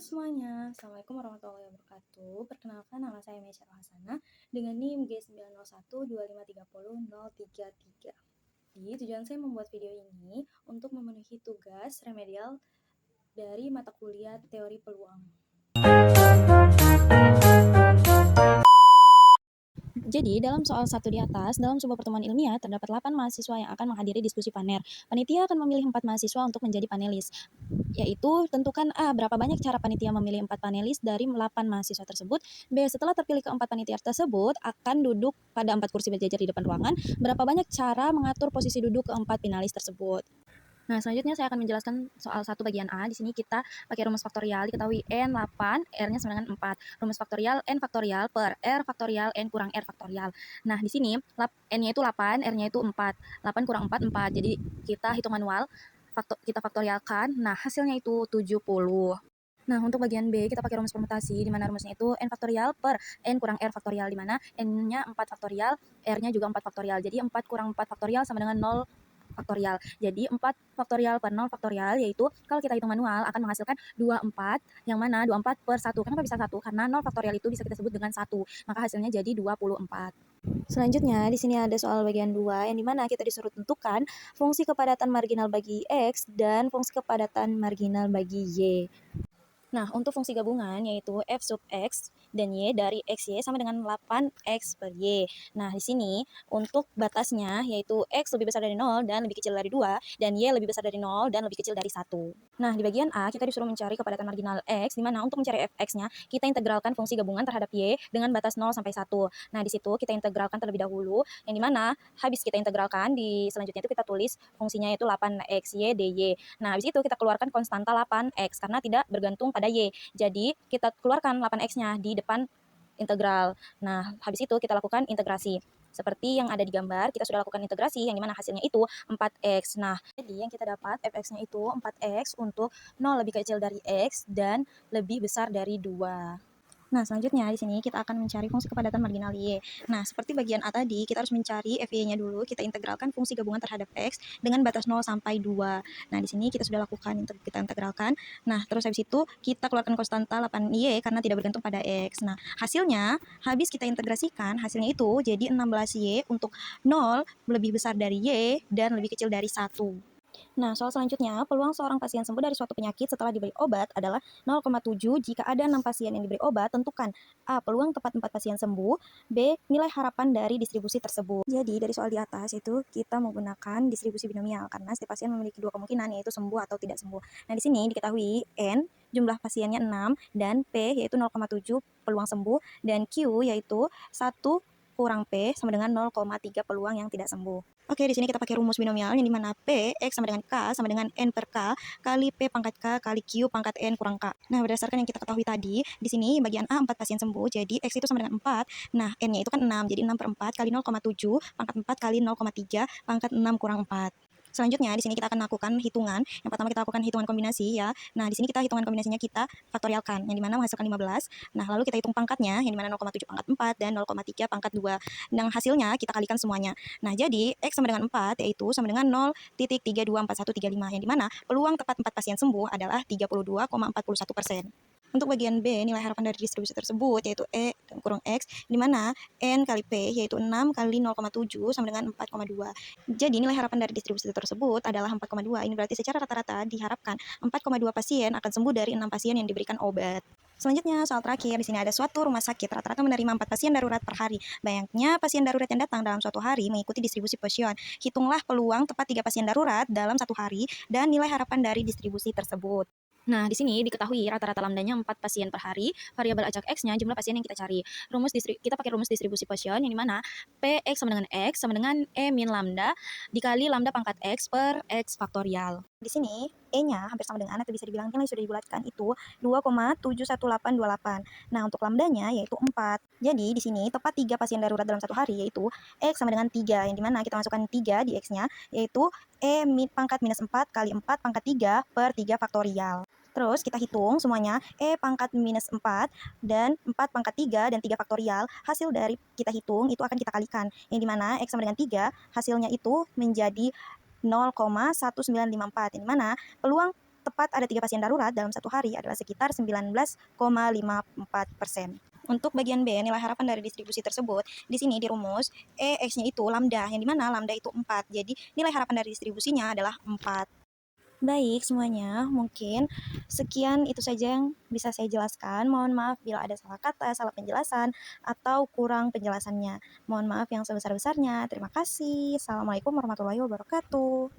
semuanya, Assalamualaikum warahmatullahi wabarakatuh. Perkenalkan, nama saya Meisya Rohasana dengan NIM G90125300333. Jadi, tujuan saya membuat video ini untuk memenuhi tugas remedial dari mata kuliah teori peluang. Jadi, dalam soal satu di atas, dalam sebuah pertemuan ilmiah, terdapat 8 mahasiswa yang akan menghadiri diskusi paner. Panitia akan memilih 4 mahasiswa untuk menjadi panelis, yaitu tentukan A. Berapa banyak cara panitia memilih 4 panelis dari 8 mahasiswa tersebut. B. Setelah terpilih keempat panitia tersebut, akan duduk pada 4 kursi berjajar di depan ruangan. Berapa banyak cara mengatur posisi duduk keempat finalis tersebut. Nah, selanjutnya saya akan menjelaskan soal 1 bagian A. Di sini kita pakai rumus faktorial, diketahui N 8, R-nya sama dengan 4. Rumus faktorial N faktorial per R faktorial N kurang R faktorial. Nah, di sini N-nya itu 8, R-nya itu 4. 8 kurang 4, 4. Jadi kita hitung manual, kita faktorialkan. Nah, hasilnya itu 70. Nah, untuk bagian B, kita pakai rumus permutasi, di mana rumusnya itu N faktorial per N kurang R faktorial, di mana N-nya 4 faktorial, R-nya juga 4 faktorial. Jadi 4 kurang 4 faktorial sama dengan 0 faktorial. Jadi 4 faktorial per 0 faktorial, yaitu kalau kita hitung manual akan menghasilkan 24, yang mana 24 per 1. Kenapa bisa 1? Karena 0 faktorial itu bisa kita sebut dengan 1. Maka hasilnya jadi 24. Selanjutnya, di sini ada soal bagian 2, yang dimana kita disuruh tentukan fungsi kepadatan marginal bagi X dan fungsi kepadatan marginal bagi Y. Nah, untuk fungsi gabungan yaitu f sub x dan y dari xy sama dengan 8x per y. Nah, di sini untuk batasnya yaitu x lebih besar dari 0 dan lebih kecil dari 2, dan y lebih besar dari 0 dan lebih kecil dari 1. Nah, di bagian A kita disuruh mencari kepadatan marginal x, di mana untuk mencari fx-nya kita integralkan fungsi gabungan terhadap y dengan batas 0 sampai 1. Nah, di situ kita integralkan terlebih dahulu, yang dimana habis kita integralkan, di selanjutnya itu kita tulis fungsinya yaitu 8xy dy. Nah, habis itu kita keluarkan konstanta 8x karena tidak bergantung pada Y. Jadi, kita keluarkan 8x-nya di depan integral. Nah, habis itu kita lakukan integrasi. Seperti yang ada di gambar, kita sudah lakukan integrasi, yang dimana hasilnya itu 4x. Nah, jadi yang kita dapat fx-nya itu 4x untuk 0 lebih kecil dari x dan lebih besar dari 2. Nah, selanjutnya di sini kita akan mencari fungsi kepadatan marginal Y. Nah, seperti bagian A tadi, kita harus mencari FY-nya dulu, kita integralkan fungsi gabungan terhadap X dengan batas 0 sampai 2. Nah, di sini kita sudah lakukan, kita integralkan. Nah, terus habis itu kita keluarkan konstanta 8Y karena tidak bergantung pada X. Nah, hasilnya, habis kita integrasikan, hasilnya itu jadi 16Y untuk 0 lebih besar dari Y dan lebih kecil dari 1. Nah, soal selanjutnya, peluang seorang pasien sembuh dari suatu penyakit setelah diberi obat adalah 0,7 jika ada 6 pasien yang diberi obat. Tentukan A. Peluang tepat 4 pasien sembuh, B. Nilai harapan dari distribusi tersebut. Jadi, dari soal di atas itu kita menggunakan distribusi binomial karena setiap pasien memiliki 2 kemungkinan, yaitu sembuh atau tidak sembuh. Nah, di sini diketahui N, jumlah pasiennya 6, dan P yaitu 0,7 peluang sembuh, dan Q yaitu 1 kurang P sama dengan 0,3 peluang yang tidak sembuh. Oke, di sini kita pakai rumus binomial yang dimana P, X sama dengan K sama dengan N per K kali P pangkat K kali Q pangkat N kurang K. Nah, berdasarkan yang kita ketahui tadi, di sini bagian A 4 pasien sembuh, jadi X itu sama dengan 4. Nah, N-nya itu kan 6, jadi 6 per 4 kali 0,7 pangkat 4 kali 0,3 pangkat 6 kurang 4. Selanjutnya, di sini kita akan lakukan hitungan. Yang pertama kita lakukan hitungan kombinasi ya. Nah, di sini kita hitungan kombinasinya kita faktorialkan, yang dimana menghasilkan 15. Nah, lalu kita hitung pangkatnya, yang dimana 0,7 pangkat 4 dan 0,3 pangkat 2. Dan hasilnya kita kalikan semuanya. Nah, jadi X sama dengan 4, yaitu sama dengan 0,324135, yang dimana peluang tepat 4 pasien sembuh adalah 32,41%. Untuk bagian B, nilai harapan dari distribusi tersebut yaitu E kurang X, di mana N kali P yaitu 6 kali 0,7 sama dengan 4,2. Jadi nilai harapan dari distribusi tersebut adalah 4,2. Ini berarti secara rata-rata diharapkan 4,2 pasien akan sembuh dari 6 pasien yang diberikan obat. Selanjutnya, soal terakhir, di sini ada suatu rumah sakit rata-rata menerima 4 pasien darurat per hari. Banyaknya pasien darurat yang datang dalam suatu hari mengikuti distribusi pasien. Hitunglah peluang tepat 3 pasien darurat dalam satu hari dan nilai harapan dari distribusi tersebut. Nah, di sini diketahui rata-rata lambdanya 4 pasien per hari, variabel acak X-nya jumlah pasien yang kita cari. Kita pakai rumus distribusi pasien yang dimana Px sama dengan E min lambda dikali lambda pangkat X per X faktorial. Di sini E-nya hampir sama dengan, atau bisa dibilang nilai sudah dibulatkan itu 2,71828. Nah, untuk lambdanya yaitu 4. Jadi, di sini tepat 3 pasien darurat dalam satu hari yaitu X sama dengan 3, yang dimana kita masukkan 3 di X-nya, yaitu E pangkat minus 4 kali 4 pangkat 3 per 3 faktorial. Terus kita hitung semuanya, E pangkat minus 4 dan 4 pangkat 3 dan 3 faktorial. Hasil dari kita hitung itu akan kita kalikan, yang dimana X sama dengan 3, hasilnya itu menjadi 0,1954, yang dimana peluang tepat ada 3 pasien darurat dalam satu hari adalah sekitar 19,54%. Untuk bagian B, nilai harapan dari distribusi tersebut, di sini dirumus X-nya itu lambda, yang dimana lambda itu 4. Jadi nilai harapan dari distribusinya adalah 4. Baik semuanya, mungkin sekian itu saja yang bisa saya jelaskan. Mohon maaf bila ada salah kata, salah penjelasan, atau kurang penjelasannya. Mohon maaf yang sebesar-besarnya. Terima kasih. Assalamualaikum warahmatullahi wabarakatuh.